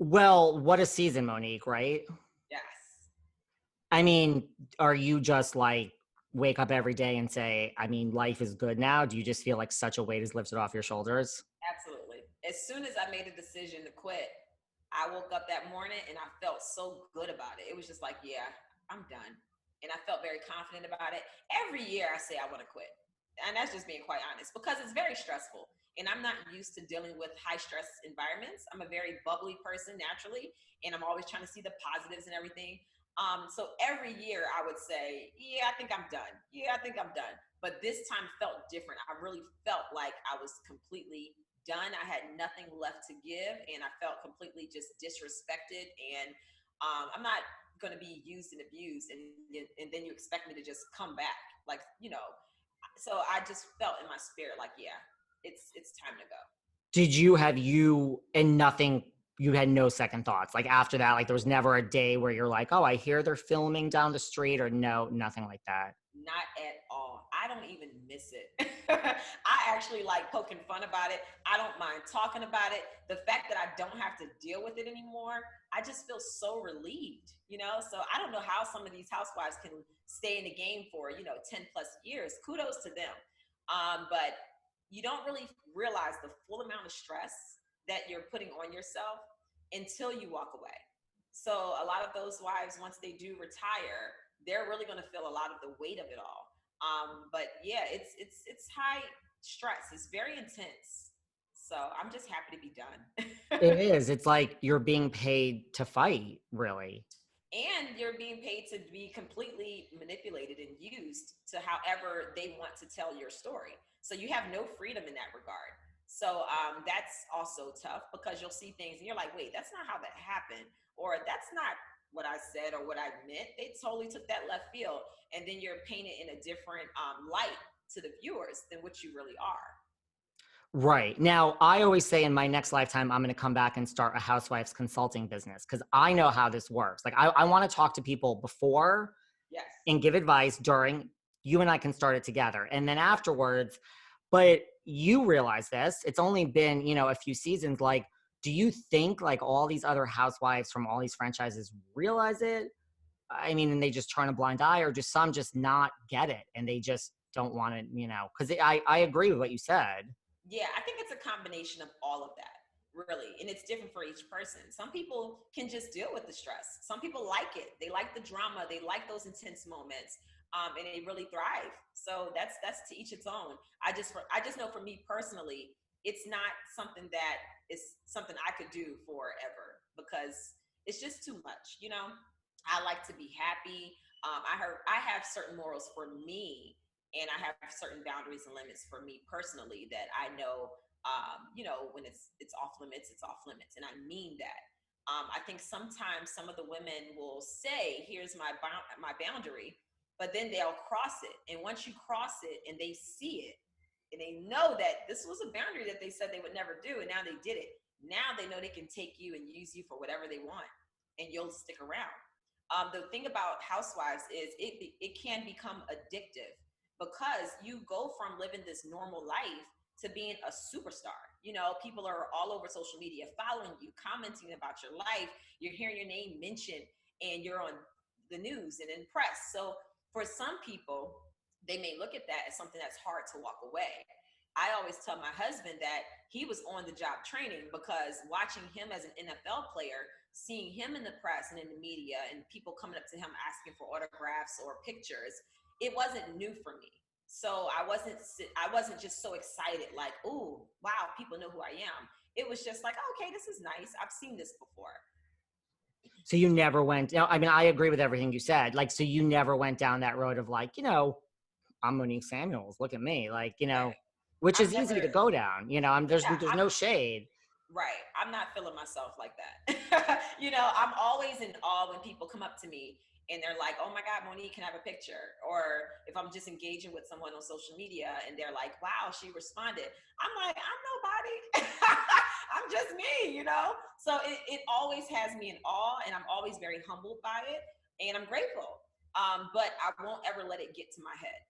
Well, what a season, Monique, right? Yes. I mean, are you just like wake up every day and say, I mean, life is good now? Do you just feel like such a weight is lifted off your shoulders? Absolutely. As soon as I made a decision to quit, I woke up that morning and I felt so good about it. It was just like, yeah, I'm done. And I felt very confident about it. Every year I say I want to quit. And that's just being quite honest because it's very stressful. And I'm not used to dealing with high stress environments. I'm a very bubbly person naturally, and I'm always trying to see the positives and everything. So every year I would say, yeah, I think I'm done. Yeah, I think I'm done. But this time felt different. I really felt like I was completely done. I had nothing left to give, and I felt completely just disrespected. And I'm not going to be used and abused, and then you expect me to just come back, like So I just felt in my spirit, like, yeah, it's time to go. Did you have you and nothing, you had no second thoughts? Like after that, like there was never a day where you're like, oh, I hear they're filming down the street, or no, nothing like that. Not at all. I don't even miss it. I actually like poking fun about it. I don't mind talking about it. The fact that I don't have to deal with it anymore, I just feel so relieved, So I don't know how some of these housewives can stay in the game for, 10 plus years. Kudos to them. But you don't really realize the full amount of stress that you're putting on yourself until you walk away. So a lot of those wives, once they do retire, they're really going to feel a lot of the weight of it all. But yeah, it's high stress. It's very intense. So I'm just happy to be done. It is. It's like you're being paid to fight, really. And you're being paid to be completely manipulated and used to however they want to tell your story. So you have no freedom in that regard. So that's also tough because you'll see things and you're like, wait, that's not how that happened, or that's not what I said or what I meant. They totally took that left field, and then you're painted in a different light to the viewers than what you really are. Right. Now, I always say in my next lifetime, I'm going to come back and start a housewives consulting business because I know how this works. Like, I want to talk to people before Yes. and give advice during. You and I can start it together. And then afterwards, but you realize this, it's only been, a few seasons. Like, do you think like all these other housewives from all these franchises realize it? I mean, and they just turn a blind eye, or just some just not get it and they just don't want to, because I agree with what you said. Yeah, I think it's a combination of all of that, really. And it's different for each person. Some people can just deal with the stress. Some people like it. They like the drama. They like those intense moments. And they really thrive. So that's to each its own. I just know for me personally, it's not something that is something I could do forever because it's just too much. I like to be happy. I have certain morals for me, and I have certain boundaries and limits for me personally that I know, when it's off limits, it's off limits, and I mean that. I think sometimes some of the women will say, "Here's my boundary," but then they'll cross it, and once you cross it, and they see it, and they know that this was a boundary that they said they would never do, and now they did it. Now they know they can take you and use you for whatever they want, and you'll stick around. The thing about housewives is it can become addictive because you go from living this normal life to being a superstar. People are all over social media following you, commenting about your life. You're hearing your name mentioned, and you're on the news and in press. So for some people, they may look at that as something that's hard to walk away. I always tell my husband that he was on the job training because watching him as an NFL player, seeing him in the press and in the media, and people coming up to him asking for autographs or pictures, it wasn't new for me. So I wasn't just so excited like, oh wow, people know who I am. It was just like, oh, okay, this is nice. I've seen this before. So you never went, I mean, I agree with everything you said. Like, so you never went down that road of like, I'm Monique Samuels. Look at me. Like, Right. which I've is never. easy to go down. Yeah, There's no shade. right. I'm not feeling myself like that. I'm always in awe when people come up to me and they're like, oh my God, Monique, can I have a picture? Or if I'm just engaging with someone on social media and they're like, wow, she responded. I'm like, I'm nobody. I'm just me. So it always has me in awe, and I'm always very humbled by it, and I'm grateful. But I won't ever let it get to my head.